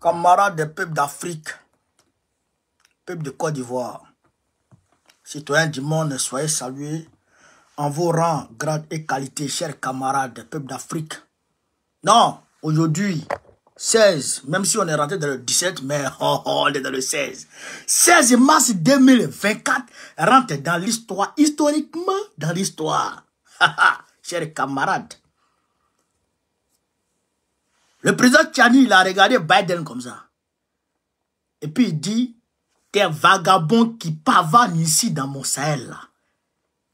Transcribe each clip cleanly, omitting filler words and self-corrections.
Camarades des peuples d'Afrique, peuple de Côte d'Ivoire, citoyens du monde, soyez salués en vos rangs, grades et qualités, chers camarades des peuples d'Afrique. Non, aujourd'hui, 16, même si on est rentré dans le 17, mais on est dans le 16. 16 mars 2024 rentre dans l'histoire, historiquement dans l'histoire. Chers camarades. Le président Tchani, il a regardé Biden comme ça. Et puis il dit, tes vagabonds qui pavanent ici dans mon Sahel, là,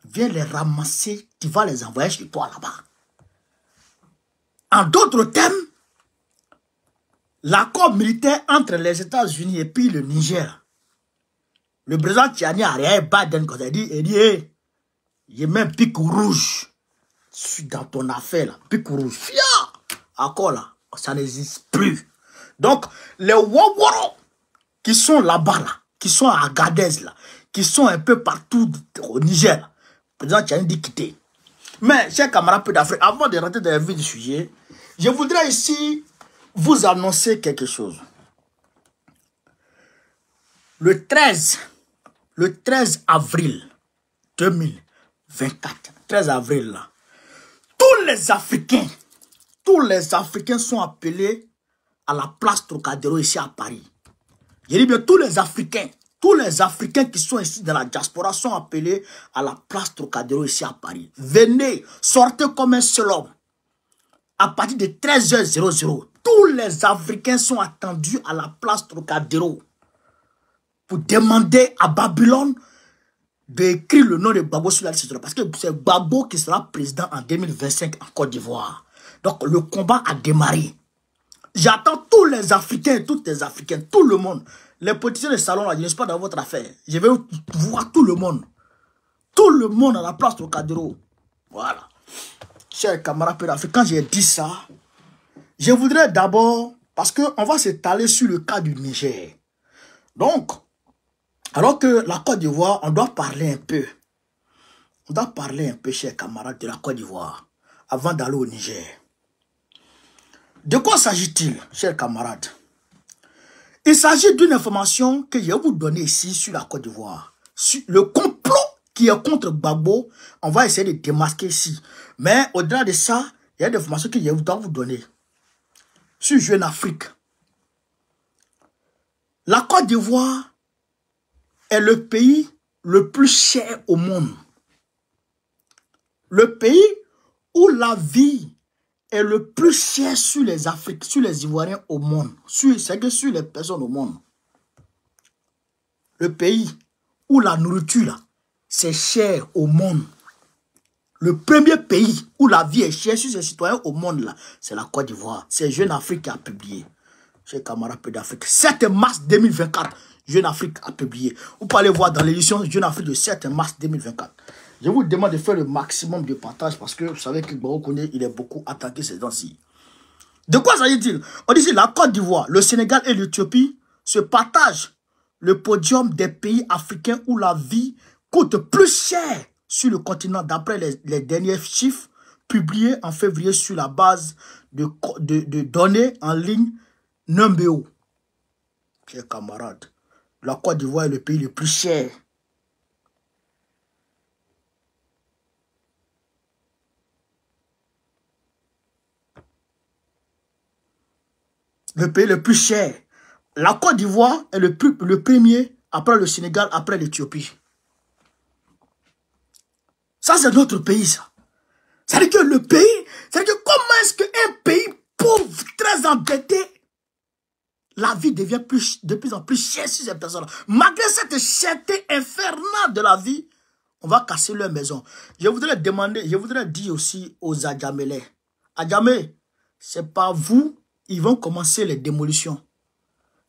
viens les ramasser, tu vas les envoyer chez toi là-bas. En d'autres termes, l'accord militaire entre les États-Unis et puis le Niger, le président Tchani a regardé Biden quand il dit, hey, il met un pic rouge dans ton affaire, là, pic rouge. Fia! Accord là. Ça n'existe plus. Donc, les Waworo qui sont là-bas, là, qui sont à Agadez, là, qui sont un peu partout au Niger, le président Tchani dit quitter. Mais, chers camarades peu d'Afrique, avant de rentrer dans le vif du sujet, je voudrais ici vous annoncer quelque chose. Le 13 avril 2024, 13 avril, là, tous les Africains sont appelés à la place Trocadéro ici à Paris. Je dis bien tous les Africains qui sont ici dans la diaspora sont appelés à la place Trocadéro ici à Paris. Venez, sortez comme un seul homme. À partir de 13h00, tous les Africains sont attendus à la place Trocadéro pour demander à Babylone d'écrire le nom de Gbagbo sur la liste. Parce que c'est Gbagbo qui sera président en 2025 en Côte d'Ivoire. Donc, le combat a démarré. J'attends tous les Africains, toutes les Africaines, tout le monde. Les politiciens de salon, là, je ne suis pas dans votre affaire. Je vais voir tout le monde. Tout le monde à la place Trocadéro. Voilà. Chers camarades d'Afrique, quand j'ai dit ça, je voudrais d'abord, parce qu'on va s'étaler sur le cas du Niger. Donc, alors que la Côte d'Ivoire, on doit parler un peu. On doit parler un peu, chers camarades de la Côte d'Ivoire, avant d'aller au Niger. De quoi s'agit-il, chers camarades? Il s'agit d'une information que je vais vous donner ici sur la Côte d'Ivoire. Le complot qui est contre Gbagbo, on va essayer de démasquer ici. Mais au-delà de ça, il y a des informations que je dois vous donner. Sur Jeune Afrique. La Côte d'Ivoire est le pays le plus cher au monde. Le pays où la vie est le plus cher sur les Africains, sur les Ivoiriens au monde. C'est que sur les personnes au monde. Le pays où la nourriture, c'est cher au monde. Le premier pays où la vie est chère sur ses citoyens au monde, là, c'est la Côte d'Ivoire. C'est Jeune Afrique qui a publié. Chers camarades d'Afrique. 7 mars 2024, Jeune Afrique a publié. Vous pouvez aller voir dans l'édition Jeune Afrique de 7 mars 2024. Je vous demande de faire le maximum de partage parce que vous savez que Gbagbo Koné, il est beaucoup attaqué ces temps-ci. De quoi s'agit-il? On dit que la Côte d'Ivoire, le Sénégal et l'Éthiopie se partagent le podium des pays africains où la vie coûte plus cher sur le continent d'après les derniers chiffres publiés en février sur la base de données en ligne Numbeo. Chers camarades, la Côte d'Ivoire est le pays le plus cher. Le pays le plus cher. La Côte d'Ivoire est le premier après le Sénégal, après l'Éthiopie. Ça, c'est notre pays, ça. C'est-à-dire que le pays, c'est-à-dire que comment est-ce qu'un pays pauvre, très endetté, la vie devient de plus en plus chère sur ces personnes-là. Malgré cette cherté infernale de la vie, on va casser leur maison. Je voudrais dire aussi aux Adjamélais. Adjamé, c'est pas vous. Ils vont commencer les démolitions.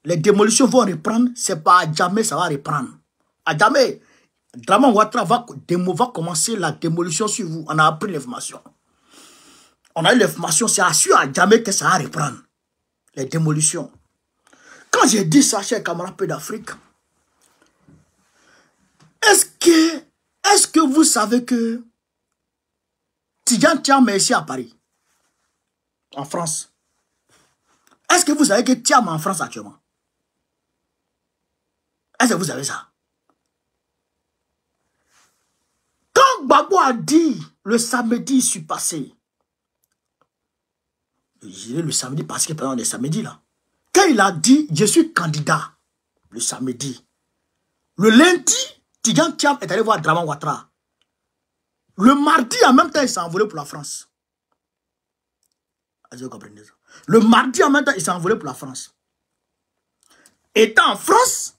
Les démolitions vont reprendre. C'est pas à jamais ça va reprendre. À jamais, Draman Ouattara va commencer la démolition sur vous. On a appris l'information. On a eu l'information. C'est assuré à jamais que ça va reprendre. Les démolitions. Quand j'ai dit ça, chers camarades peu d'Afrique, est-ce que vous savez que Tidjane Thiam est ici à Paris, en France? Est-ce que vous savez que Thiam est en France actuellement? Est-ce que vous savez ça? Quand Gbagbo a dit le samedi, je suis passé. Je dirais le samedi parce que pendant les samedis là. Quand il a dit je suis candidat le samedi, le lundi, Tidjane Thiam est allé voir Draman Ouattara. Le mardi, en même temps, il s'est envolé pour la France. Vous comprenez ça? Le mardi, en même temps, il s'est envolé pour la France. Étant en France,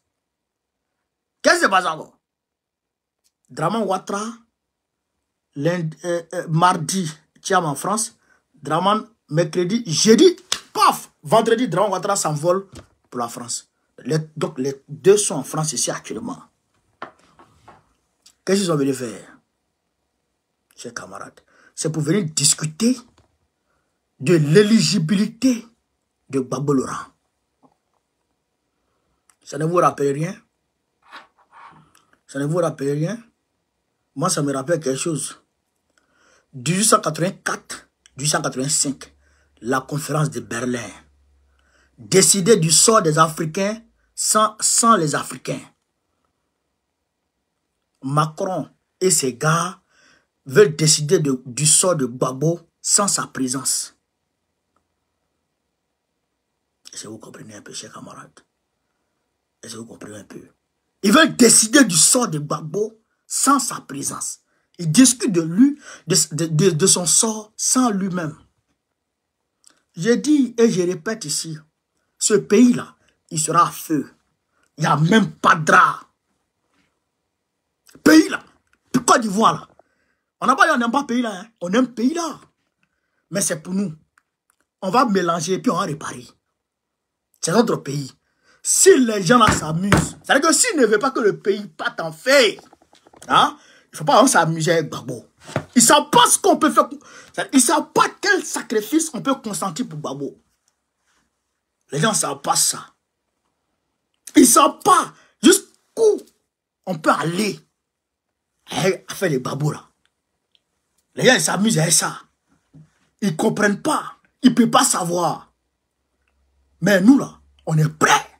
qu'est-ce qui se passe encore? Draman Ouattara, mardi, Thiam en France. Draman, mercredi, jeudi, paf! Vendredi, Draman Ouattara s'envole pour la France. Donc, les deux sont en France ici actuellement. Qu'est-ce qu'ils sont venus faire, chers camarades? C'est pour venir discuter de l'éligibilité de Gbagbo Laurent. Ça ne vous rappelle rien? Ça ne vous rappelle rien? Moi, ça me rappelle quelque chose. 1884, 1885, la conférence de Berlin. Décider du sort des Africains sans les Africains. Macron et ses gars veulent décider du sort de Gbagbo sans sa présence. Est-ce que vous comprenez un peu, chers camarades? Est-ce que vous comprenez un peu? Ils veulent décider du sort de Gbagbo sans sa présence. Ils discutent de lui, de son sort sans lui-même. Je dis et je répète ici, ce pays-là, il sera à feu. Il n'y a même pas de drap. Pays-là, Côte d'Ivoire, là. On n'a pas dit on n'aime pas pays là, hein. On aime pays là. Mais c'est pour nous. On va mélanger et puis on va réparer. C'est notre pays. Si les gens là s'amusent, c'est-à-dire que s'ils ne veulent pas que le pays parte en fait, hein, il ne faut pas s'amuser avec Gbagbo. Ils ne savent pas ce qu'on peut faire. Ils ne savent pas quel sacrifice on peut consentir pour Gbagbo. Les gens ne savent pas ça. Ils ne savent pas jusqu'où on peut aller à faire les babos là. Les gens ils s'amusent avec ça. Ils ne comprennent pas. Ils ne peuvent pas savoir. Mais nous là, on est prêts.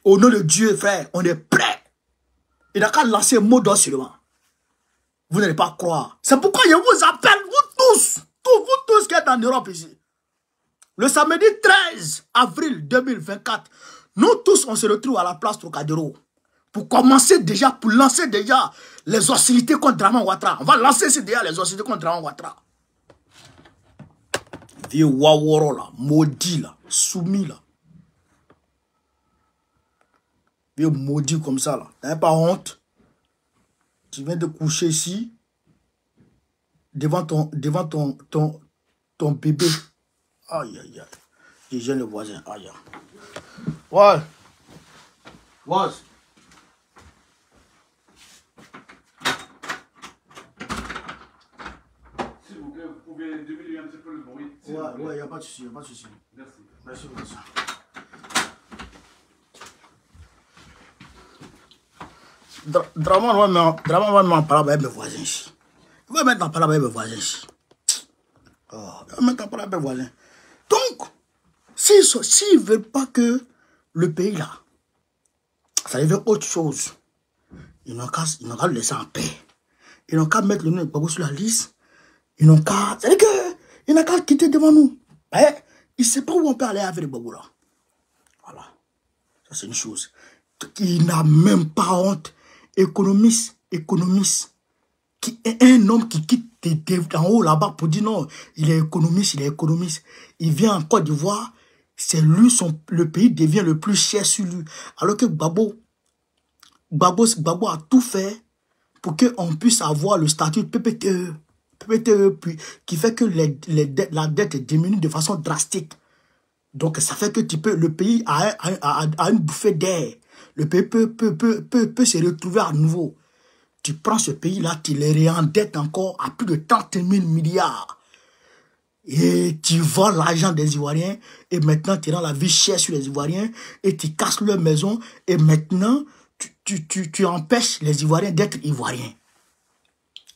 Au nom de Dieu, frère, on est prêts. Il n'a qu'à lancer un mot d'ordre seulement. Vous n'allez pas croire. C'est pourquoi je vous appelle, vous tous qui êtes en Europe ici. Le samedi 13 avril 2024, nous tous, on se retrouve à la place Trocadéro. Pour commencer déjà, pour lancer déjà les hostilités contre Draman Ouattara. On va lancer déjà les hostilités contre Draman Ouattara. Vieux Waworo là, maudit là, soumis là. Vieux maudit comme ça là. T'as pas honte? Tu viens de coucher ici, devant ton bébé. Aïe, aïe, aïe. Je gêne le voisin. Aïe, aïe. Ouais. Ouais. S'il vous plaît, vous pouvez diminuer un petit peu le bruit. Ouais, il n'y a pas de souci, Merci. Merci pour ça. Draman va m'en parler avec mes voisins ici. Il va mettre en parler avec mes voisins ici. Oh, il va mettre en parler avec mes voisins. Donc, s'ils ne veulent pas que le pays là, ça devient autre chose, ils n'ont qu'à le laisser en paix. Ils n'ont qu'à mettre le nom de Gbagbo sur la liste. Ils n'ont qu'à... C'est-à-dire qu'ils n'ont qu'à quitter devant nous. Mais ils ne savent pas où on peut aller avec le Gbagbo là. Voilà. Ça, c'est une chose. Il n'a même pas honte. Économiste, qui est un homme qui quitte en haut là-bas pour dire non, il est économiste. Il vient en Côte d'Ivoire, c'est lui, le pays devient le plus cher sur lui. Alors que Gbagbo a tout fait pour qu'on puisse avoir le statut PPTE, qui fait que la dette diminue de façon drastique. Donc ça fait que le pays a une bouffée d'air. Le pays peut se retrouver à nouveau. Tu prends ce pays-là, tu les réendettes encore à plus de 30 000 milliards. Et tu vends l'argent des Ivoiriens. Et maintenant, tu rends la vie chère sur les Ivoiriens. Et tu casses leur maison. Et maintenant, tu empêches les Ivoiriens d'être Ivoiriens.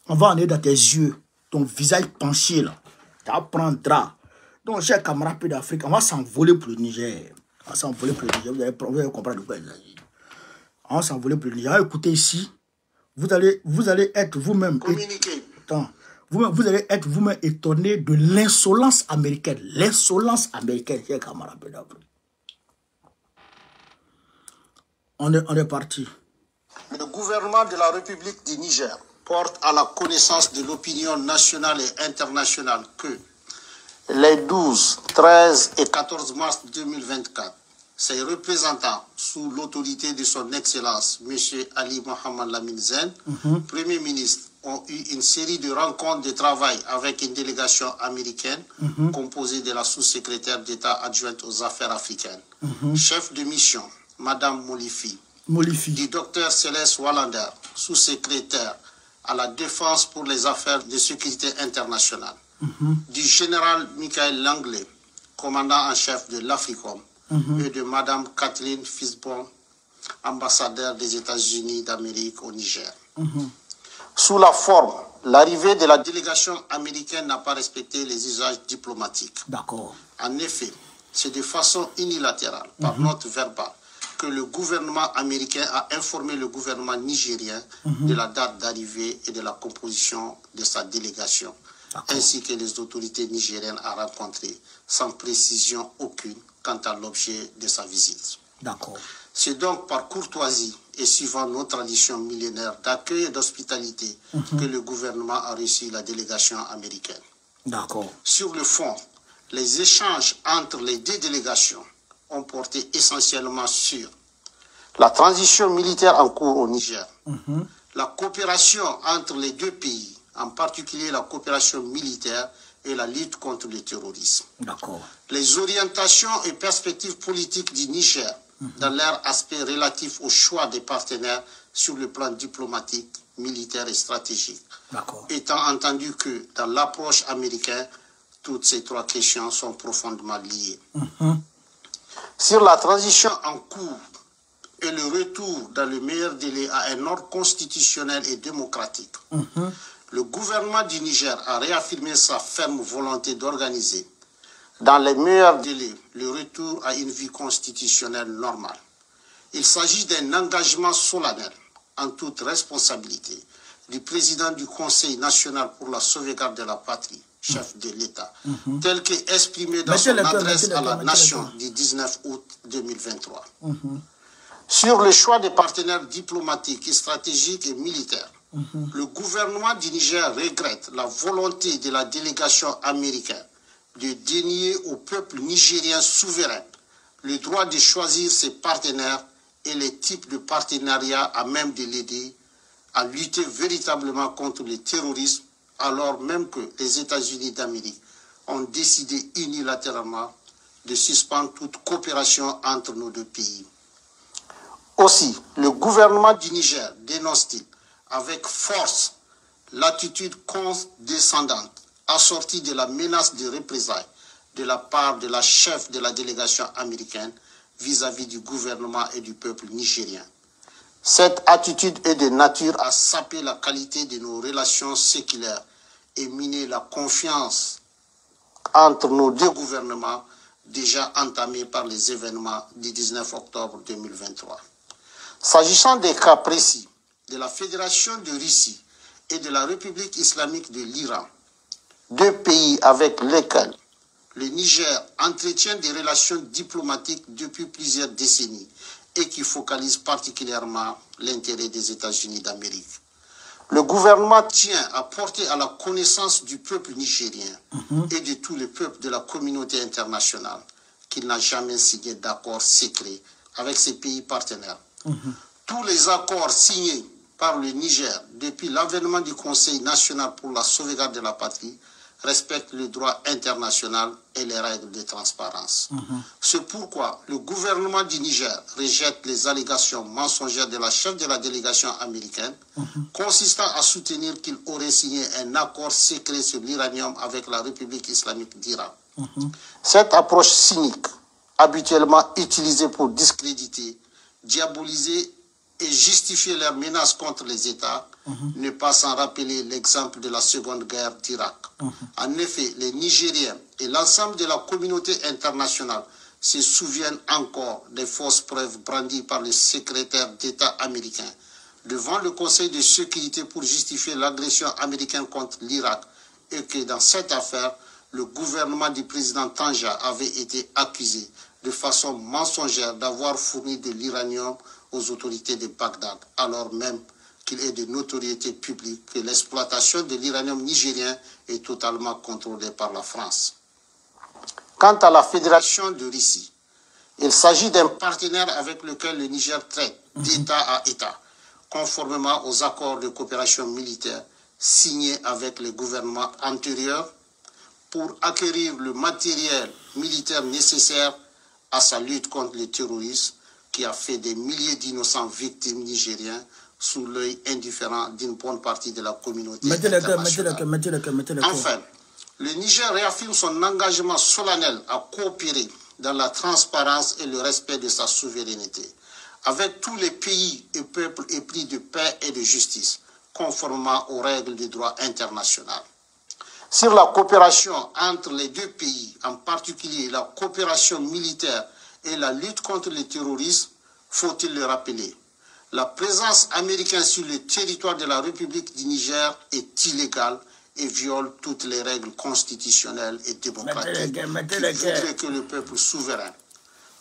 On va en aller dans tes yeux. Ton visage penché, là. Tu vas prendre un drap. Donc, chers camarades d'Afrique, on va s'envoler pour le Niger. On va s'envoler pour le Niger. Vous allez comprendre de quoi il s'agit. On va s'envoler pour le Niger. Écoutez ici, vous allez être vous-même. Vous allez être vous-même étonné de l'insolence américaine. L'insolence américaine, chers camarades d'Afrique. On est parti. Le gouvernement de la République du Niger porte à la connaissance de l'opinion nationale et internationale que les 12, 13 et 14 mars 2024, ses représentants, sous l'autorité de son Excellence, M. Ali Mohamed Lamine Zen, Premier ministre, ont eu une série de rencontres de travail avec une délégation américaine composée de la sous-secrétaire d'État adjointe aux affaires africaines, chef de mission, Madame Molifi, du docteur Céleste Wallander, sous-secrétaire à la défense pour les affaires de sécurité internationale, du général Michael Langley, commandant en chef de l'Africom, et de Madame Kathleen Fisbon, ambassadeur des États-Unis d'Amérique au Niger. Sous la forme, l'arrivée de la délégation américaine n'a pas respecté les usages diplomatiques. D'accord. En effet, c'est de façon unilatérale, par note verbale, que le gouvernement américain a informé le gouvernement nigérien de la date d'arrivée et de la composition de sa délégation, ainsi que les autorités nigériennes à rencontrer, sans précision aucune quant à l'objet de sa visite. D'accord. C'est donc par courtoisie et suivant nos traditions millénaires d'accueil et d'hospitalité que le gouvernement a reçu la délégation américaine. D'accord. Sur le fond, les échanges entre les deux délégations ont porté essentiellement sur la transition militaire en cours au Niger, la coopération entre les deux pays, en particulier la coopération militaire et la lutte contre le terrorisme. D'accord. Les orientations et perspectives politiques du Niger dans leur aspect relatif au choix des partenaires sur le plan diplomatique, militaire et stratégique. Étant entendu que dans l'approche américaine, toutes ces trois questions sont profondément liées. Sur la transition en cours et le retour dans le meilleur délai à un ordre constitutionnel et démocratique, le gouvernement du Niger a réaffirmé sa ferme volonté d'organiser, dans les meilleurs délais, le retour à une vie constitutionnelle normale. Il s'agit d'un engagement solennel, en toute responsabilité, du président du Conseil national pour la sauvegarde de la patrie, chef de l'État, tel qu'exprimé dans son adresse à la nation du 19 août 2023. Sur le choix des partenaires diplomatiques, stratégiques et militaires, le gouvernement du Niger regrette la volonté de la délégation américaine de dénier au peuple nigérien souverain le droit de choisir ses partenaires et les types de partenariats à même de l'aider à lutter véritablement contre le terrorisme, alors même que les États-Unis d'Amérique ont décidé unilatéralement de suspendre toute coopération entre nos deux pays. Aussi, le gouvernement du Niger dénonce-t-il avec force l'attitude condescendante assortie de la menace de représailles de la part de la chef de la délégation américaine vis-à-vis du gouvernement et du peuple nigérien. Cette attitude est de nature à saper la qualité de nos relations séculaires et miner la confiance entre nos deux gouvernements déjà entamés par les événements du 19 octobre 2023. S'agissant des cas précis de la Fédération de Russie et de la République islamique de l'Iran, deux pays avec lesquels le Niger entretient des relations diplomatiques depuis plusieurs décennies et qui focalisent particulièrement l'intérêt des États-Unis d'Amérique. Le gouvernement tient à porter à la connaissance du peuple nigérien et de tous les peuples de la communauté internationale qu'il n'a jamais signé d'accord secret avec ses pays partenaires. Tous les accords signés par le Niger depuis l'avènement du Conseil national pour la sauvegarde de la patrie respectent le droit international et les règles de transparence. C'est pourquoi le gouvernement du Niger rejette les allégations mensongères de la chef de la délégation américaine consistant à soutenir qu'il aurait signé un accord secret sur l'uranium avec la République islamique d'Iran. Cette approche cynique, habituellement utilisée pour discréditer, diaboliser et justifier leurs menaces contre les États, ne pas sans rappeler l'exemple de la Seconde Guerre d'Irak. En effet, les Nigériens et l'ensemble de la communauté internationale se souviennent encore des fausses preuves brandies par le secrétaire d'État américain devant le Conseil de sécurité pour justifier l'agression américaine contre l'Irak et que dans cette affaire, le gouvernement du président Tanja avait été accusé de façon mensongère d'avoir fourni de l'uranium aux autorités de Bagdad, alors même qu'il est de notoriété publique que l'exploitation de l'uranium nigérien est totalement contrôlée par la France. Quant à la Fédération de Russie, il s'agit d'un partenaire avec lequel le Niger traite d'État à État, conformément aux accords de coopération militaire signés avec les gouvernements antérieurs pour acquérir le matériel militaire nécessaire à sa lutte contre le terrorisme qui a fait des milliers d'innocents victimes nigériens sous l'œil indifférent d'une bonne partie de la communauté internationale. Enfin, le Niger réaffirme son engagement solennel à coopérer dans la transparence et le respect de sa souveraineté, avec tous les pays et peuples épris de paix et de justice, conformément aux règles du droit international. Sur la coopération entre les deux pays, en particulier la coopération militaire et la lutte contre le terrorisme, faut-il le rappeler, la présence américaine sur le territoire de la République du Niger est illégale et viole toutes les règles constitutionnelles et démocratiques qui voudraient que le peuple souverain,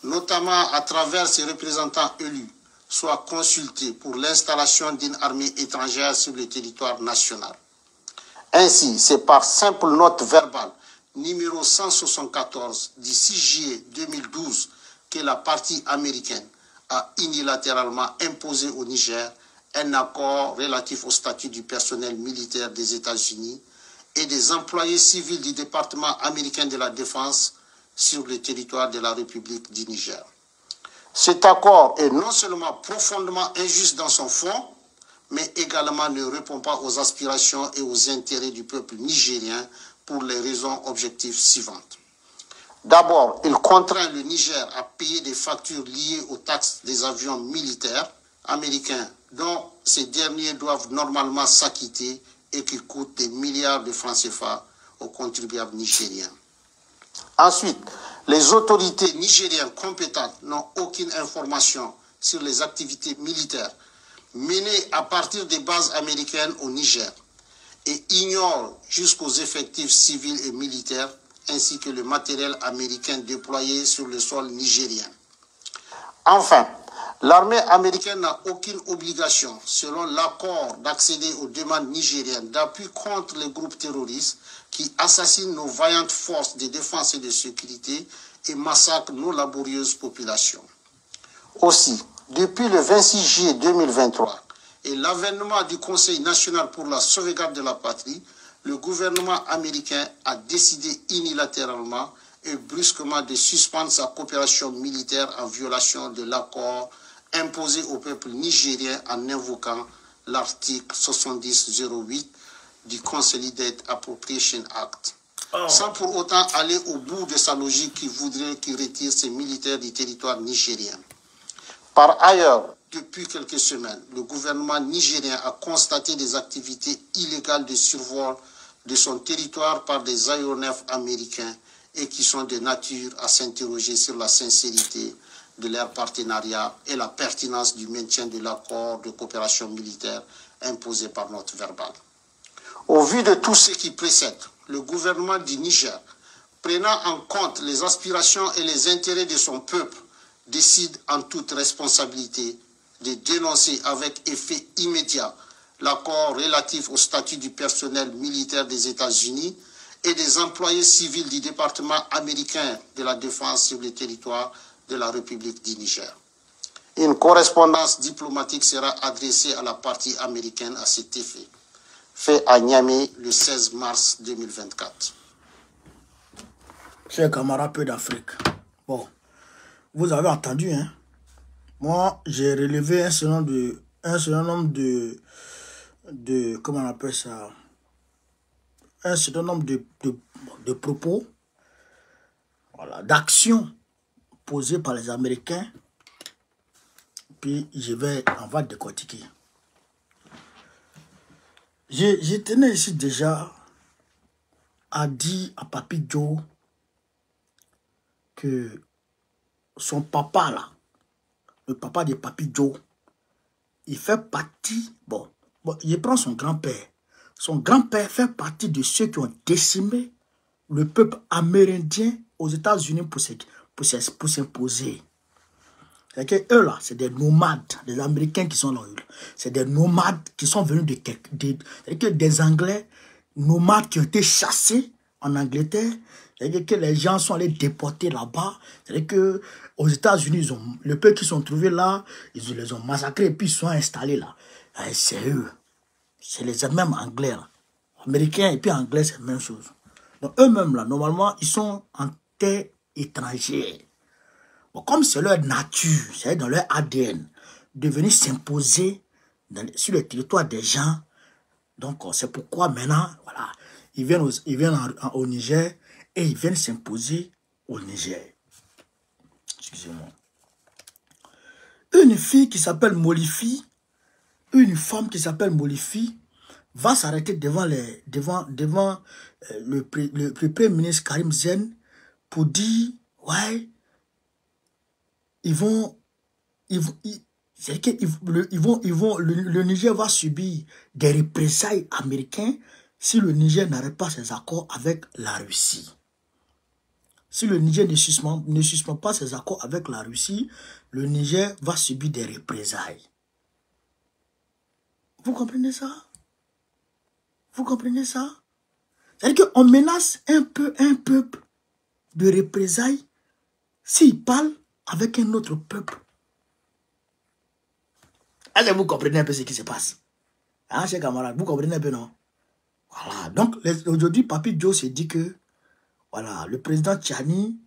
notamment à travers ses représentants élus, soit consulté pour l'installation d'une armée étrangère sur le territoire national. Ainsi, c'est par simple note verbale numéro 174 du 6 juillet 2012 que la partie américaine a unilatéralement imposé au Niger un accord relatif au statut du personnel militaire des États-Unis et des employés civils du département américain de la Défense sur le territoire de la République du Niger. Cet accord est non seulement profondément injuste dans son fond, mais également ne répond pas aux aspirations et aux intérêts du peuple nigérien pour les raisons objectives suivantes. D'abord, il contraint le Niger à payer des factures liées aux taxes des avions militaires américains dont ces derniers doivent normalement s'acquitter et qui coûtent des milliards de francs CFA aux contribuables nigériens. Ensuite, les autorités nigériennes compétentes n'ont aucune information sur les activités militaires menées à partir des bases américaines au Niger et ignorent jusqu'aux effectifs civils et militaires ainsi que le matériel américain déployé sur le sol nigérien. Enfin, l'armée américaine n'a aucune obligation, selon l'accord, d'accéder aux demandes nigériennes d'appui contre les groupes terroristes qui assassinent nos vaillantes forces de défense et de sécurité et massacrent nos laborieuses populations. Aussi, depuis le 26 juillet 2023 et l'avènement du Conseil national pour la sauvegarde de la patrie, le gouvernement américain a décidé unilatéralement et brusquement de suspendre sa coopération militaire en violation de l'accord imposé au peuple nigérien en invoquant l'article 7008 du Consolidated Appropriation Act, sans pour autant aller au bout de sa logique qui voudrait qu'il retire ses militaires du territoire nigérien. Par ailleurs, depuis quelques semaines, le gouvernement nigérien a constaté des activités illégales de survol de son territoire par des aéronefs américains et qui sont de nature à s'interroger sur la sincérité de leur partenariat et la pertinence du maintien de l'accord de coopération militaire imposé par note verbale. Au vu de tout ce qui précède, le gouvernement du Niger, prenant en compte les aspirations et les intérêts de son peuple, décide en toute responsabilité de dénoncer avec effet immédiat l'accord relatif au statut du personnel militaire des États-Unis et des employés civils du département américain de la Défense sur le territoire de la République du Niger. Une correspondance diplomatique sera adressée à la partie américaine à cet effet, fait à Niamey le 16 mars 2024. Chers camarades peu d'Afrique, bon, vous avez entendu, hein? Moi, j'ai relevé un certain nombre de comment on appelle ça, un certain nombre de propos, voilà, d'actions posées par les Américains, puis on va décortiquer. Je tenais ici déjà à dire à Papi Joe que son papa, là, le papa de Papi Joe, il fait partie, bon, il prend son grand-père. Son grand-père fait partie de ceux qui ont décimé le peuple amérindien aux États-Unis pour s'imposer. C'est que eux là, c'est des nomades, des Américains qui sont là. C'est des nomades qui sont venus des Anglais, nomades qui ont été chassés en Angleterre. C'est-à-dire que les gens sont allés déporter là-bas. C'est-à-dire que aux États-Unis, le peuple qui sont trouvés là, ils les ont massacrés et puis ils sont installés là. C'est eux. C'est les mêmes Anglais là. Américains et puis Anglais, c'est la même chose. Donc eux-mêmes là, normalement, ils sont en terre étrangère. Bon, comme c'est leur nature, c'est dans leur ADN, de venir s'imposer sur le territoire des gens. Donc c'est pourquoi maintenant, voilà, ils viennent au Niger et ils viennent s'imposer au Niger. Excusez-moi. Une fille qui s'appelle Molifi, une femme qui s'appelle Molifi, va s'arrêter devant le Premier ministre Karim Zen pour dire, ouais, le Niger va subir des représailles américaines si le Niger n'arrête pas ses accords avec la Russie. Si le Niger ne suspend pas ses accords avec la Russie, le Niger va subir des représailles. Vous comprenez ça? Vous comprenez ça? C'est-à-dire qu'on menace un peuple de représailles s'il parle avec un autre peuple. Est-ce que vous comprenez un peu ce qui se passe? Hein, chers camarades, vous comprenez un peu, non? Voilà, donc aujourd'hui, Papi Joe s'est dit que voilà, le président Tchani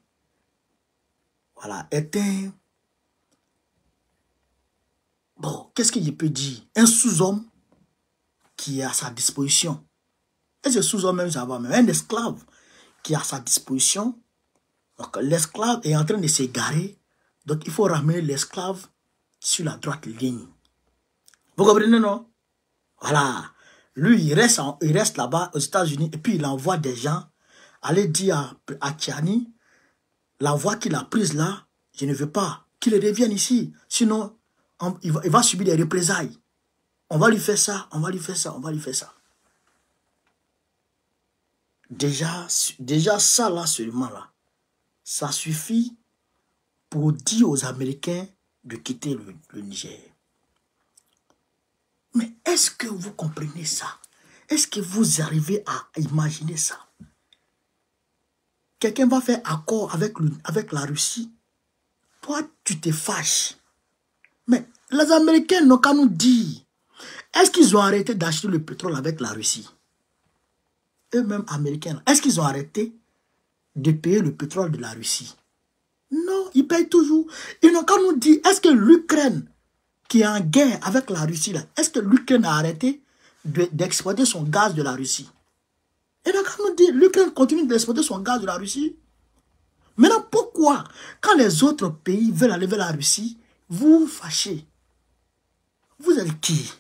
voilà, est un... Bon, qu'est-ce qu'il peut dire? Un sous-homme qui est à sa disposition. Et ce sous-homme même, ça va même. Un esclave qui est à sa disposition. Donc l'esclave est en train de s'égarer. Donc il faut ramener l'esclave sur la droite ligne. Vous comprenez, non? Voilà. Lui, il reste là-bas aux États-Unis et puis il envoie des gens aller dire à Tchani, la voie qu'il a prise là, je ne veux pas qu'il revienne ici. Sinon, il va subir des représailles. On va lui faire ça, on va lui faire ça, on va lui faire ça. Déjà ça là seulement là, ça suffit pour dire aux Américains de quitter le Niger. Mais est-ce que vous comprenez ça? Est-ce que vous arrivez à imaginer ça? Quelqu'un va faire accord avec la Russie. Toi, tu te fâches. Mais les Américains n'ont qu'à nous dire, est-ce qu'ils ont arrêté d'acheter le pétrole avec la Russie? Eux-mêmes Américains, est-ce qu'ils ont arrêté de payer le pétrole de la Russie? Non, ils payent toujours. Ils n'ont qu'à nous dire, est-ce que l'Ukraine, qui est en guerre avec la Russie, est-ce que l'Ukraine a arrêté d'exploiter son gaz de la Russie? Ils n'ont qu'à nous dire, l'Ukraine continue d'exploiter son gaz de la Russie. Maintenant, pourquoi, quand les autres pays veulent aller vers la Russie, vous vous fâchez? Vous êtes qui?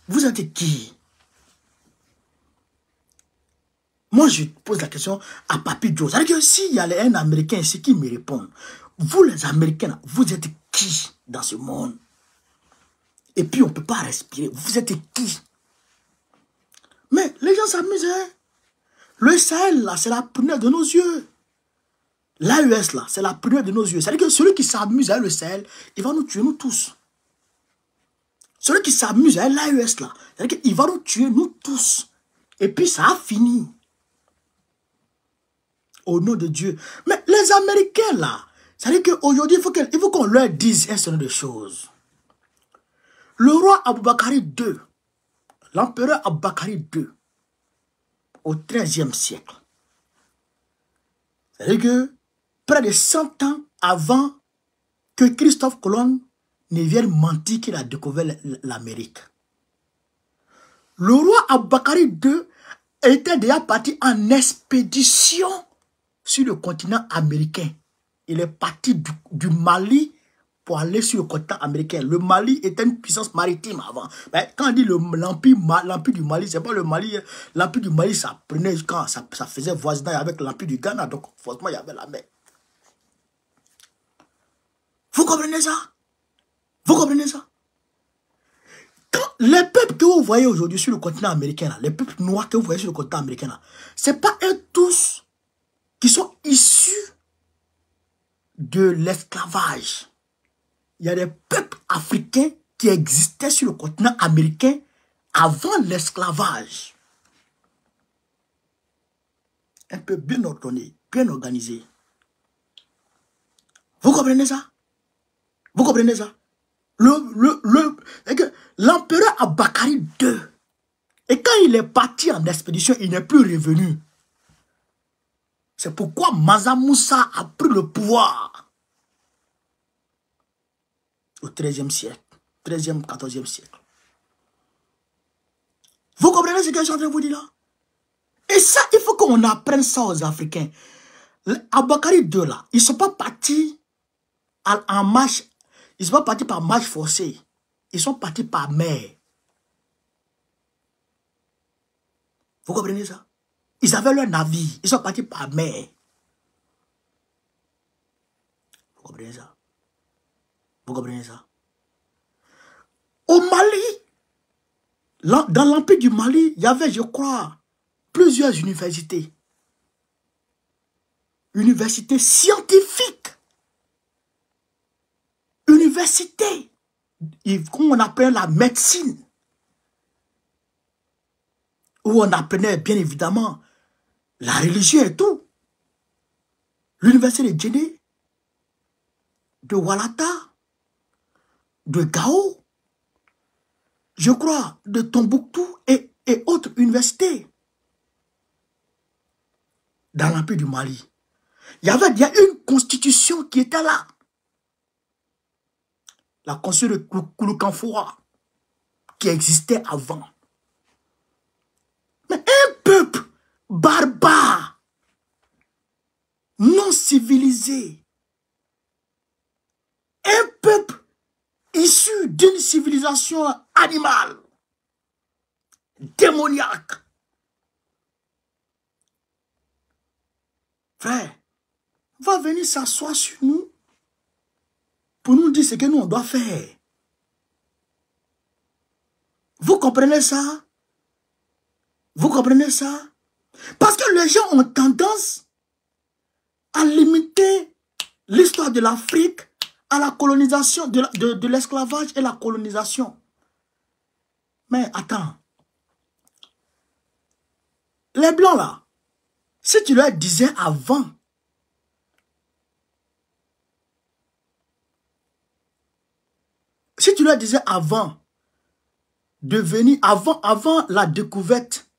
Vous êtes qui? Moi, je pose la question à Papi Joe. C'est-à-dire que s'il y a un Américain ici qui me répond, vous les Américains, vous êtes qui dans ce monde? Et puis, on ne peut pas respirer. Vous êtes qui? Mais les gens s'amusent, hein? Le Sahel, là, c'est la prunelle de nos yeux. L'AES, là, c'est la prunelle de nos yeux. C'est-à-dire que celui qui s'amuse avec le Sahel, il va nous tuer, nous tous. Celui qui s'amuse avec l'AES, là, c'est-à-dire qu'il va nous tuer, nous tous. Et puis, ça a fini. Au nom de Dieu. Mais les Américains, là, c'est-à-dire qu'aujourd'hui, il faut qu'on leur dise un certain nombre de choses. Le roi Aboubakari II, l'empereur Aboubakari II, au XIIIe siècle, c'est-à-dire que près de 100 ans avant que Christophe Colomb ne vienne mentir qu'il a découvert l'Amérique, le roi Aboubakari II était déjà parti en expédition sur le continent américain. Il est parti du Mali pour aller sur le continent américain. Le Mali était une puissance maritime avant. Mais quand on dit l'empire du Mali, c'est pas le Mali. L'empire du Mali, ça prenait quand ça faisait voisinage avec l'empire du Ghana. Donc, forcément, il y avait la mer. Vous comprenez ça? Vous comprenez ça? Quand les peuples que vous voyez aujourd'hui sur le continent américain, là, les peuples noirs que vous voyez sur le continent américain, ce n'est pas eux tous qui sont issus de l'esclavage. Il y a des peuples africains qui existaient sur le continent américain avant l'esclavage. Un peu bien ordonné, bien organisé. Vous comprenez ça? Vous comprenez ça? L'empereur Abakari II, et quand il est parti en expédition, il n'est plus revenu. C'est pourquoi Mansa Moussa a pris le pouvoir au XIIIe siècle, 13e, 14e siècle. Vous comprenez ce que je suis en train de vous dire là? Et ça, il faut qu'on apprenne ça aux Africains. Abakari II là, ils ne sont pas partis en marche. Ils ne sont pas partis par marche forcée. Ils sont partis par mer. Vous comprenez ça? Ils avaient leur navire. Ils sont partis par mer. Vous comprenez ça? Vous comprenez ça? Au Mali, dans l'empire du Mali, il y avait, je crois, plusieurs universités. Universités scientifiques. Université, comme on appelle la médecine, où on apprenait bien évidemment la religion et tout. L'université de Djenné, de Walata, de Gao, je crois, de Tombouctou et autres universités dans l'empire du Mali. Il y a une constitution qui était là. La constitution de Kouloukanfoua, qui existait avant. Mais un peuple barbare, non civilisé, un peuple issu d'une civilisation animale, démoniaque. Frère, va venir s'asseoir sur nous pour nous dire ce que nous on doit faire. Vous comprenez ça? Vous comprenez ça? Parce que les gens ont tendance à limiter l'histoire de l'Afrique à la colonisation, de l'esclavage et la colonisation. Mais attends. Les Blancs là, si tu leur disais avant, si tu leur disais avant de venir, avant la découverte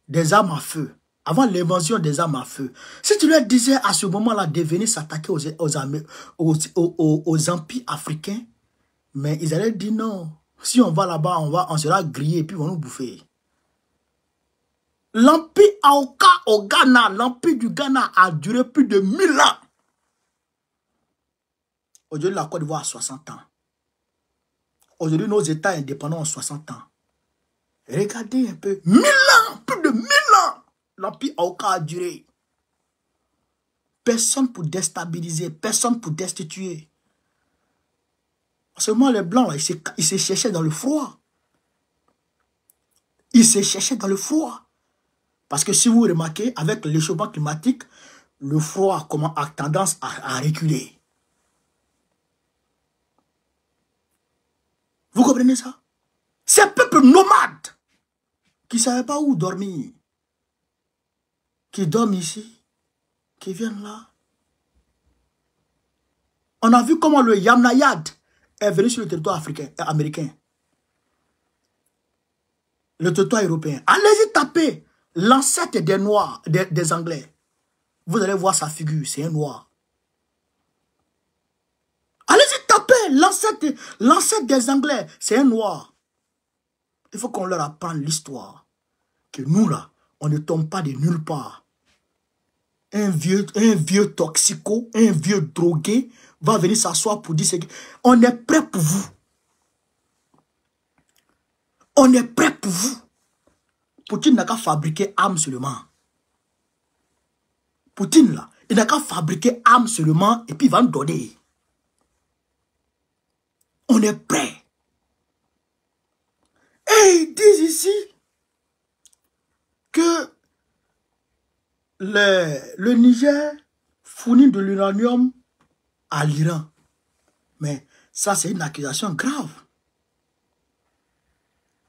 des armes à feu, avant l'invention des armes à feu, si tu leur disais à ce moment-là de venir s'attaquer aux empires africains, mais ils allaient dire non, si on va là-bas, on sera grillé et puis on va nous bouffer. L'empire Aoka au Ghana, l'empire du Ghana a duré plus de 1000 ans. Aujourd'hui, la Côte d'Ivoire a 60 ans. Aujourd'hui, nos États indépendants ont 60 ans. Regardez un peu. 1000 ans! Plus de 1000 ans! L'empire Aoka a duré. Personne pour déstabiliser, personne pour destituer. Seulement les Blancs, là, ils se cherchaient dans le froid. Ils se cherchaient dans le froid. Parce que si vous remarquez, avec le réchauffement climatique, le froid a tendance à reculer. Vous comprenez ça? Ces peuples nomades qui ne savaient pas où dormir, qui dorment ici, qui viennent là. On a vu comment le Yamnayad est venu sur le territoire américain. Le territoire européen. Allez-y taper l'ancêtre des Noirs, des Anglais. Vous allez voir sa figure, c'est un Noir. Allez-y taper l'ancêtre des Anglais, c'est un Noir. Il faut qu'on leur apprenne l'histoire. Que nous là, on ne tombe pas de nulle part. un vieux toxico, un vieux drogué va venir s'asseoir pour dire on est prêt pour vous. On est prêt pour vous. Poutine n'a qu'à fabriquer armes seulement. Poutine là, il n'a qu'à fabriquer armes seulement et puis il va nous donner. On est prêt. Et ils disent ici que le Niger fournit de l'uranium à l'Iran. Mais ça, c'est une accusation grave.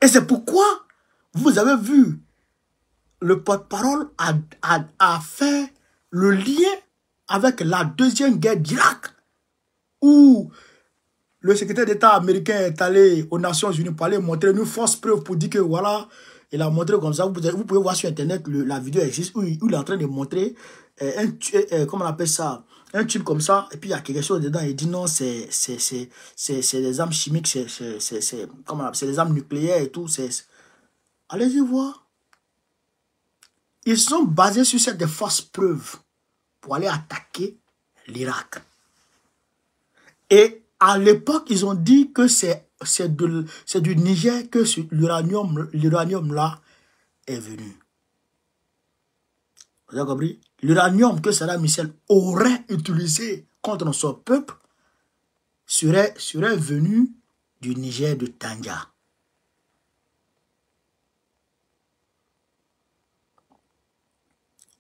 Et c'est pourquoi vous avez vu le porte-parole a fait le lien avec la deuxième guerre d'Irak, où le secrétaire d'État américain est allé aux Nations Unies pour aller montrer une fausse preuve pour dire que voilà, il a montré comme ça. Vous pouvez voir sur Internet, la vidéo existe, où il est en train de montrer comment on appelle ça, un tube comme ça, et puis il y a quelque chose dedans. Il dit non, c'est des armes chimiques, c'est des armes nucléaires et tout. Allez-y voir. Ils sont basés sur cette fausses preuves pour aller attaquer l'Irak. Et à l'époque, ils ont dit que c'est du Niger que l'uranium là est venu. Vous avez compris? L'uranium que Saddam Hussein aurait utilisé contre son peuple serait venu du Niger de Tanga.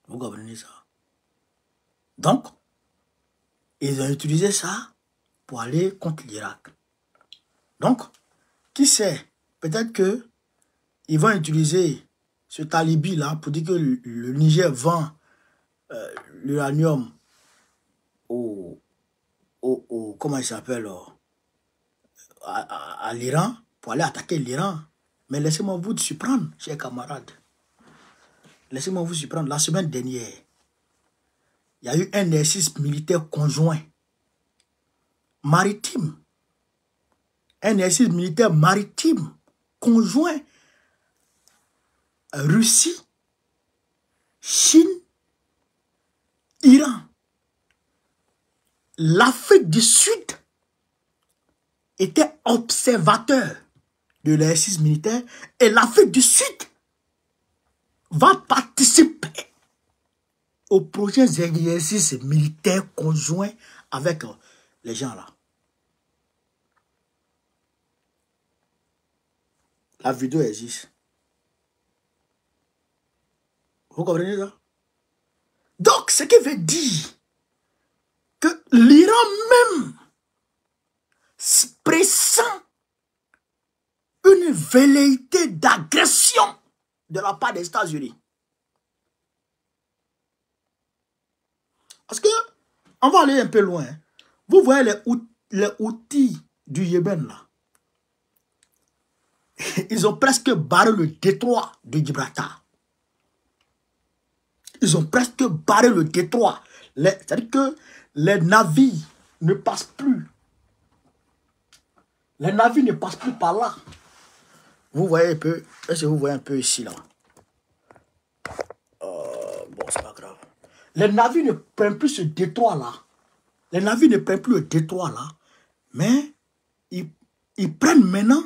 Vous comprenez ça? Donc, ils ont utilisé ça pour aller contre l'Irak. Donc, qui sait, peut-être que ils vont utiliser ce talibi-là pour dire que le Niger vend l'uranium comment il s'appelle, à l'Iran, pour aller attaquer l'Iran. Mais laissez-moi vous surprendre, chers camarades. Laissez-moi vous surprendre. La semaine dernière, il y a eu un exercice militaire conjoint maritime. Un exercice militaire maritime conjoint Russie, Chine, Iran. L'Afrique du Sud était observateur de l'exercice militaire et l'Afrique du Sud va participer aux prochains exercices militaires conjoints avec les gens là. La vidéo existe. Vous comprenez ça? Donc, ce qui veut dire que l'Iran même pressent une velléité d'agression de la part des États-Unis. Parce que, on va aller un peu loin. Vous voyez les outils du Yémen là. Ils ont presque barré le détroit de Gibraltar. Ils ont presque barré le détroit. C'est-à-dire que les navires ne passent plus. Les navires ne passent plus par là. Vous voyez un peu, est-ce que vous voyez un peu ici là? Bon, c'est pas grave. Les navires ne prennent plus ce détroit là. Les navires ne prennent plus le détroit là. Mais ils prennent maintenant.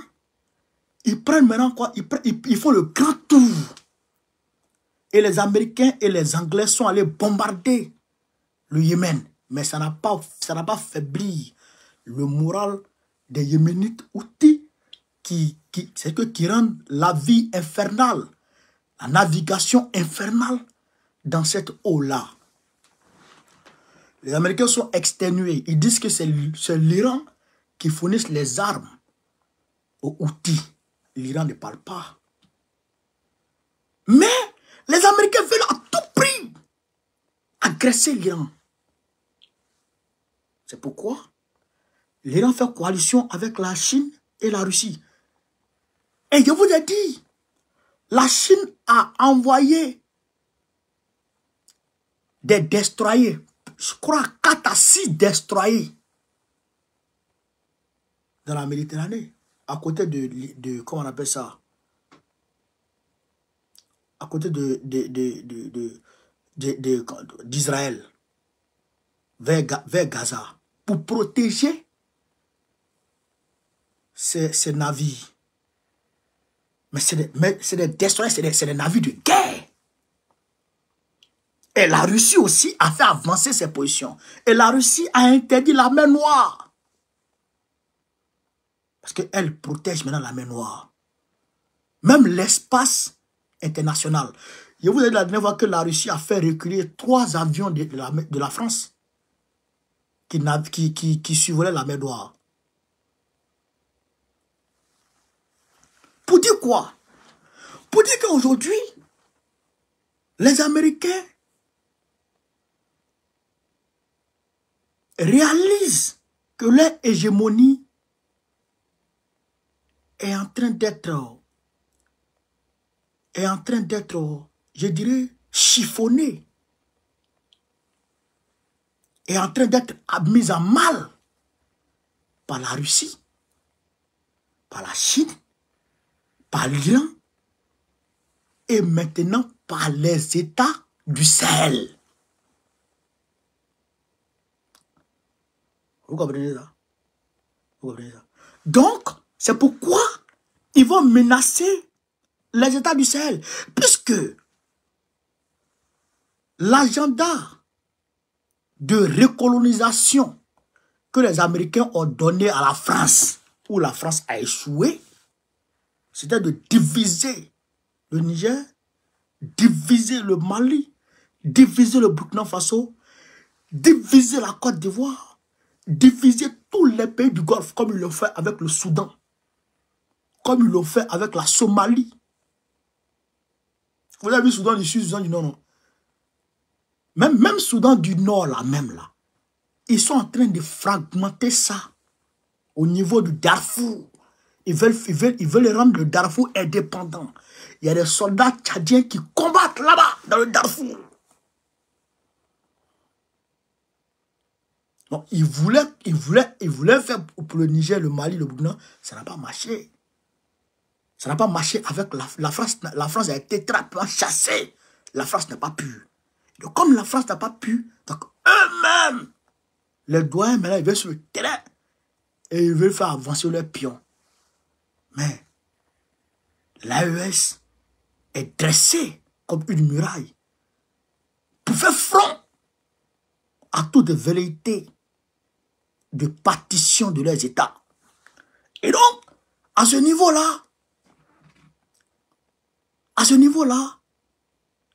Ils prennent maintenant quoi? Ils font le grand tour. Et les Américains et les Anglais sont allés bombarder le Yémen. Mais ça n'a pas faibli le moral des Yéménites outils qui rendent la vie infernale, la navigation infernale dans cette eau-là. Les Américains sont exténués. Ils disent que c'est l'Iran qui fournit les armes aux outils. L'Iran ne parle pas. Mais les Américains veulent à tout prix agresser l'Iran. C'est pourquoi l'Iran fait coalition avec la Chine et la Russie. Et je vous ai dit, la Chine a envoyé des destroyers, je crois 4 à 6 destroyers dans la Méditerranée, à côté de comment on appelle ça? À côté d'Israël vers Gaza pour protéger ces navires. Mais c'est des destroyers, c'est des navires de guerre. Et la Russie aussi a fait avancer ses positions. Et la Russie a interdit la mer Noire. Parce qu'elle protège maintenant la mer Noire. Même l'espace international. Je vous ai dit la dernière fois que la Russie a fait reculer 3 avions de la France qui survolaient la mer Noire. Pour dire quoi? Pour dire qu'aujourd'hui, les Américains réalisent que leur hégémonie est en train d'être, je dirais, chiffonnée, est en train d'être mise à mal par la Russie, par la Chine, par l'Iran et maintenant par les États du Sahel. Vous comprenez ça? Vous comprenez ça? Donc, c'est pourquoi ils vont menacer les États du Sahel. Puisque l'agenda de recolonisation que les Américains ont donné à la France, où la France a échoué, c'était de diviser le Niger, diviser le Mali, diviser le Burkina Faso, diviser la Côte d'Ivoire, diviser tous les pays du Golfe, comme ils l'ont fait avec le Soudan, comme ils l'ont fait avec la Somalie. Vous avez vu Soudan du Sud, Soudan du Nord, non? Même Soudan du Nord, là, ils sont en train de fragmenter ça au niveau du Darfour. Ils veulent rendre le Darfour indépendant. Il y a des soldats tchadiens qui combattent là-bas, dans le Darfour. Donc, ils voulaient faire pour le Niger, le Mali, le Burkina. Ça n'a pas marché. Ça n'a pas marché avec la France. La France a été très chassée. La France n'a pas pu. Donc, comme la France n'a pas pu, donc eux-mêmes, les doyens, maintenant, ils veulent sur le terrain. Et ils veulent faire avancer leurs pions. Mais l'AES est dressée comme une muraille pour faire front à toutes les velléités de partition de leurs États. Et donc, à ce niveau-là,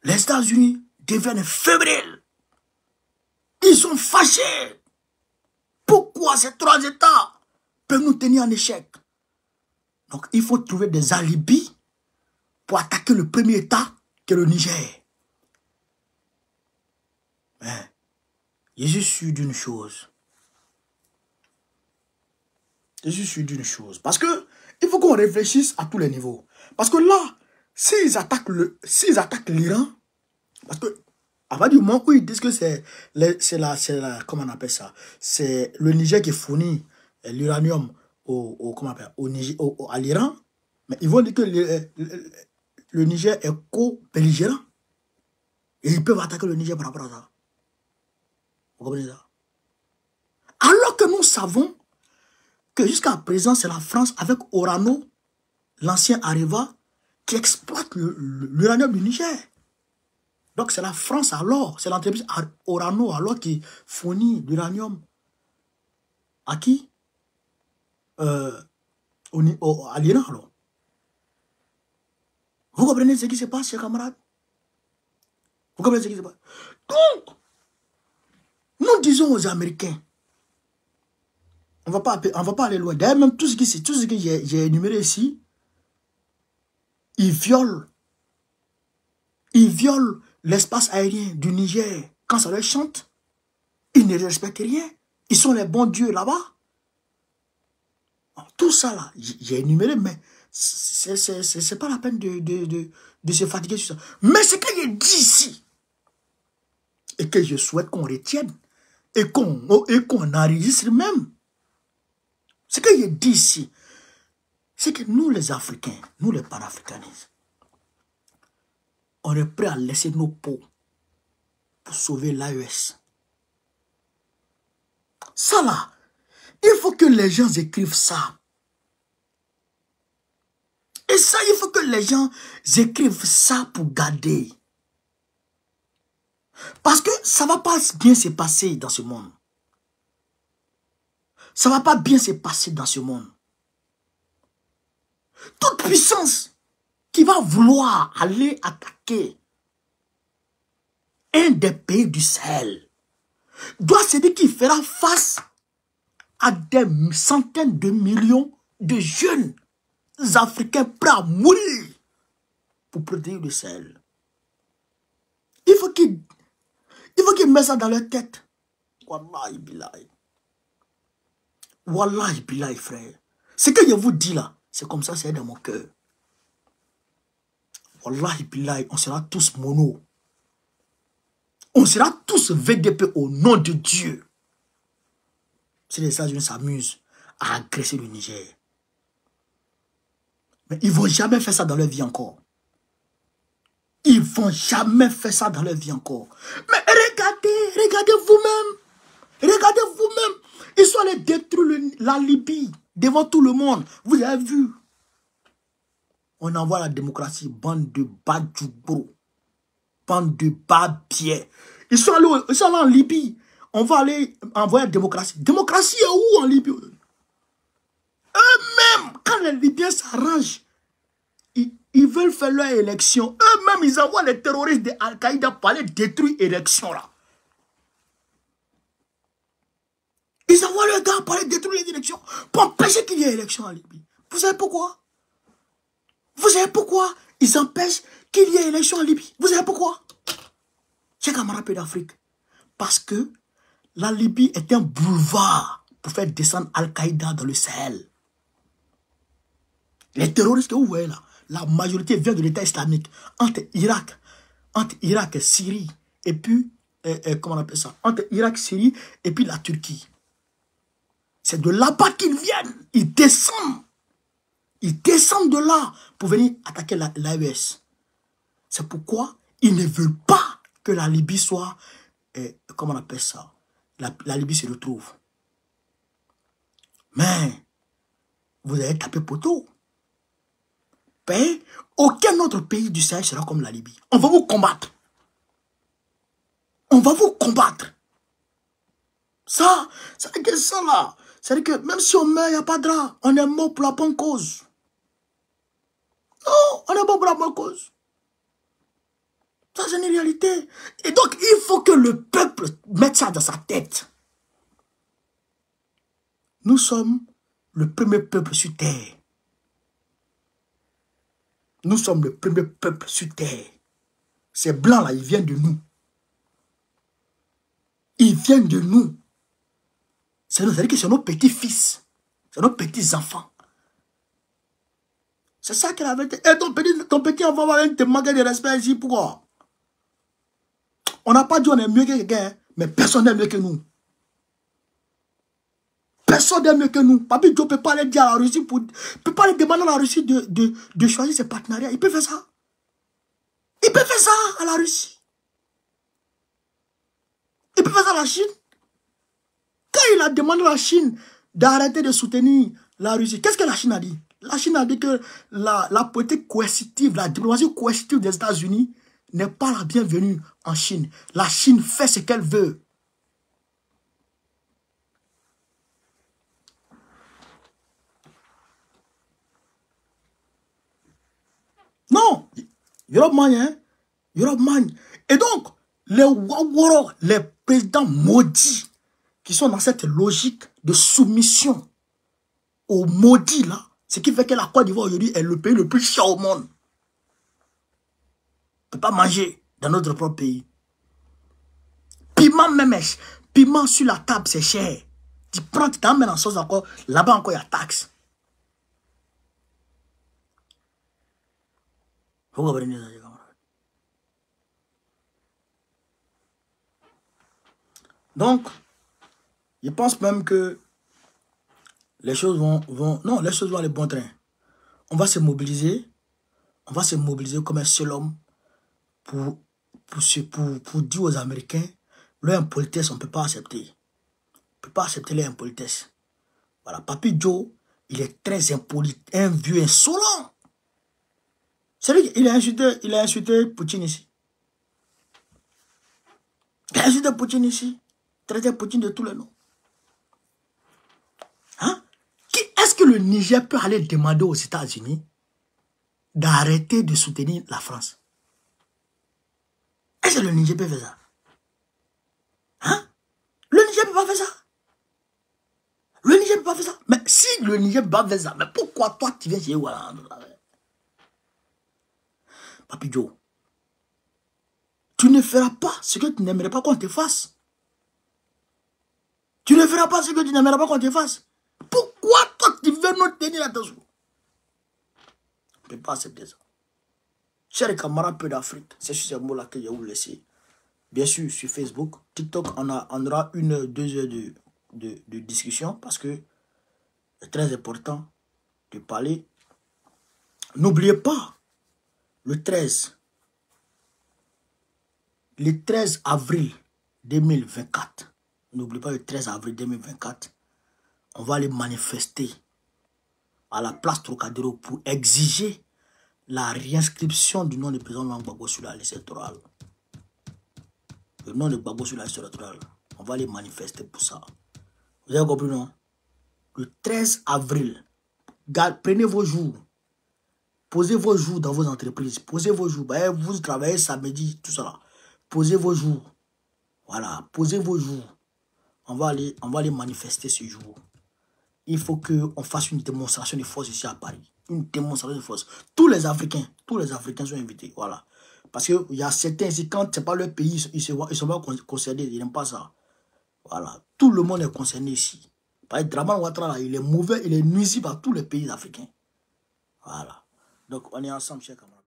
les États-Unis deviennent fébriles. Ils sont fâchés. Pourquoi ces 3 États peuvent nous tenir en échec? Donc, il faut trouver des alibis pour attaquer le premier État, qui est le Niger. Mais, je suis sûr d'une chose. Parce que, il faut qu'on réfléchisse à tous les niveaux. Parce que là, s'ils attaquent l'Iran, parce que, à partir du moment où ils disent que c'est comment on appelle ça? C'est le Niger qui fournit l'uranium à l'Iran, mais ils vont dire que le Niger est co-belligérant. Et ils peuvent attaquer le Niger par rapport à ça. Vous comprenez ça? Alors que nous savons que jusqu'à présent, c'est la France avec Orano, l'ancien Areva, qui exploite l'uranium du Niger. Donc c'est la France alors, c'est l'entreprise Orano alors qui fournit l'uranium à qui? À l'Iran alors. Vous comprenez ce qui se passe, chers camarades? Vous comprenez ce qui se passe? Donc, nous disons aux Américains, on ne va pas aller loin. D'ailleurs, même tout ce que j'ai énuméré ici, ils violent l'espace aérien du Niger. Quand ça leur chante, ils ne respectent rien. Ils sont les bons dieux là-bas. Tout ça là, j'ai énuméré, mais c'est pas la peine de se fatiguer sur ça. Mais ce que j'ai dit ici, et que je souhaite qu'on retienne, et qu'on enregistre même, ce que j'ai dit ici, c'est que nous les Africains, nous les panafricanistes, on est prêts à laisser nos peaux pour sauver l'AES. Ça là, il faut que les gens écrivent ça. Et ça, il faut que les gens écrivent ça pour garder. Parce que ça ne va pas bien se passer dans ce monde. Ça ne va pas bien se passer dans ce monde. Toute puissance qui va vouloir aller attaquer un des pays du Sahel doit se dire qu'il fera face à des centaines de millions de jeunes Africains prêts à mourir pour protéger le Sahel. Il faut qu'ils mettent ça dans leur tête. Wallahi billahi. Wallahi billahi, frère. Ce que je vous dis là, c'est comme ça, c'est dans mon cœur. Wallahi billahi, on sera tous mono. On sera tous VDP au nom de Dieu. Si les États-Unis s'amusent à agresser le Niger. Mais ils ne vont jamais faire ça dans leur vie encore. Ils ne vont jamais faire ça dans leur vie encore. Mais regardez vous-même. Regardez vous-même. Ils sont allés détruire la Libye devant tout le monde. Vous avez vu. On envoie la démocratie. Bande de badjoubro. Bande de babiers. Ils sont allés en Libye. On va aller envoyer la démocratie. Démocratie est où en Libye? Eux-mêmes, quand les Libyens s'arrangent, ils veulent faire leur élection. Eux-mêmes, ils envoient les terroristes de Al-Qaïda pour aller détruire l'élection là. Ils envoient leurs gars pour aller détruire les élections, pour empêcher qu'il y ait élection en Libye. Vous savez pourquoi? Vous savez pourquoi ils empêchent qu'il y ait élection en Libye? Vous savez pourquoi? Chers camarades d'Afrique. Parce que la Libye est un boulevard pour faire descendre Al-Qaïda dans le Sahel. Les terroristes que vous voyez là, la majorité vient de l'État islamique. Entre Irak et Syrie, et puis, comment on appelle ça? Entre Irak, Syrie, et puis la Turquie. C'est de là-bas qu'ils viennent. Ils descendent. Ils descendent de là pour venir attaquer l'AES. C'est pourquoi ils ne veulent pas que la Libye soit, comment on appelle ça? La Libye se retrouve. Mais, vous avez tapé poteau. Aucun autre pays du Sahel sera comme la Libye. On va vous combattre. On va vous combattre. Ça, c'est que ça là. C'est que même si on meurt, il n'y a pas de drap. On est mort pour la bonne cause. Non, on est mort pour la bonne cause. Ça, c'est une réalité. Et donc, il faut que le peuple mette ça dans sa tête. Nous sommes le premier peuple sur terre. Nous sommes le premier peuple sur terre. Ces blancs-là, ils viennent de nous. Ils viennent de nous. C'est-à-dire que c'est nos petits-fils. C'est nos petits-enfants. C'est ça qu'elle avait dit. Et ton petit enfant va te manquer de respect ici. Pourquoi? On n'a pas dit on est mieux que quelqu'un, mais personne n'est mieux que nous. Personne n'est mieux que nous. Papi Joe ne peut pas aller dire à la Russie, peut pas aller demander à la Russie de choisir ses partenariats. Il peut faire ça. Il peut faire ça à la Russie. Il peut faire ça à la Chine. Quand il a demandé à la Chine d'arrêter de soutenir la Russie, qu'est-ce que la Chine a dit? La Chine a dit que la politique coercitive, la diplomatie coercitive des États-Unis n'est pas la bienvenue en Chine. La Chine fait ce qu'elle veut. Non, Europe man, hein? Europe man. Et donc, les Waworo, les présidents maudits, qui sont dans cette logique de soumission aux maudits là, ce qui fait que la Côte d'Ivoire aujourd'hui est le pays le plus cher au monde. On ne peut pas manger dans notre propre pays. Piment même, piment sur la table, c'est cher. Tu prends, tu t'emmènes en sauce encore, là-bas encore il y a taxe. Vous comprenez ça, les camarades? Donc, je pense même que les choses non, les choses vont aller bon train. On va se mobiliser comme un seul homme pour pour dire aux Américains, leur impolitesse, on ne peut pas accepter. On ne peut pas accepter leur impolitesse. Voilà, Papy Joe, il est très impoli, un vieux insolent. C'est lui, il a insulté Poutine ici. Il a insulté Poutine ici. Traité Poutine de tous les noms. Hein? Est-ce que le Niger peut aller demander aux États-Unis d'arrêter de soutenir la France? Est-ce que le Niger peut faire ça? Hein? Le Niger peut pas faire ça. Le Niger peut pas faire ça. Mais si le Niger peut pas faire ça, mais pourquoi toi tu viens chez Ouala? Papy Joe, tu ne feras pas ce que tu n'aimerais pas qu'on te fasse. Tu ne feras pas ce que tu n'aimerais pas qu'on te fasse. Pourquoi toi tu veux nous tenir attention? On ne peut pas accepter ça. Chers camarades, peu d'Afrique, c'est sur ce mot-là que je vais vous laisser. Bien sûr, sur Facebook, TikTok, on aura 1-2 heures de discussion parce que c'est très important de parler. N'oubliez pas, le 13 avril 2024, n'oubliez pas le 13 avril 2024, on va aller manifester à la place Trocadéro pour exiger la réinscription du nom du président Laurent Gbagbo sur la liste électorale. Le nom de Gbagbo sur la liste électorale. On va aller manifester pour ça. Vous avez compris, non? Le 13 avril, prenez vos jours. Posez vos jours dans vos entreprises. Posez vos jours. Vous travaillez samedi, tout ça là. Posez vos jours. Voilà, posez vos jours. On va aller manifester ce jour. Il faut qu'on fasse une démonstration de force ici à Paris. Une démonstration de force. Tous les Africains sont invités. Voilà. Parce qu'il y a certains ici, quand ce n'est pas leur pays, ils ne sont pas concernés. Ils n'aiment pas ça. Voilà. Tout le monde est concerné ici. Par exemple, Draman Ouattara, il est mauvais, il est nuisible à tous les pays africains. Voilà. Donc, on est ensemble, chers camarades.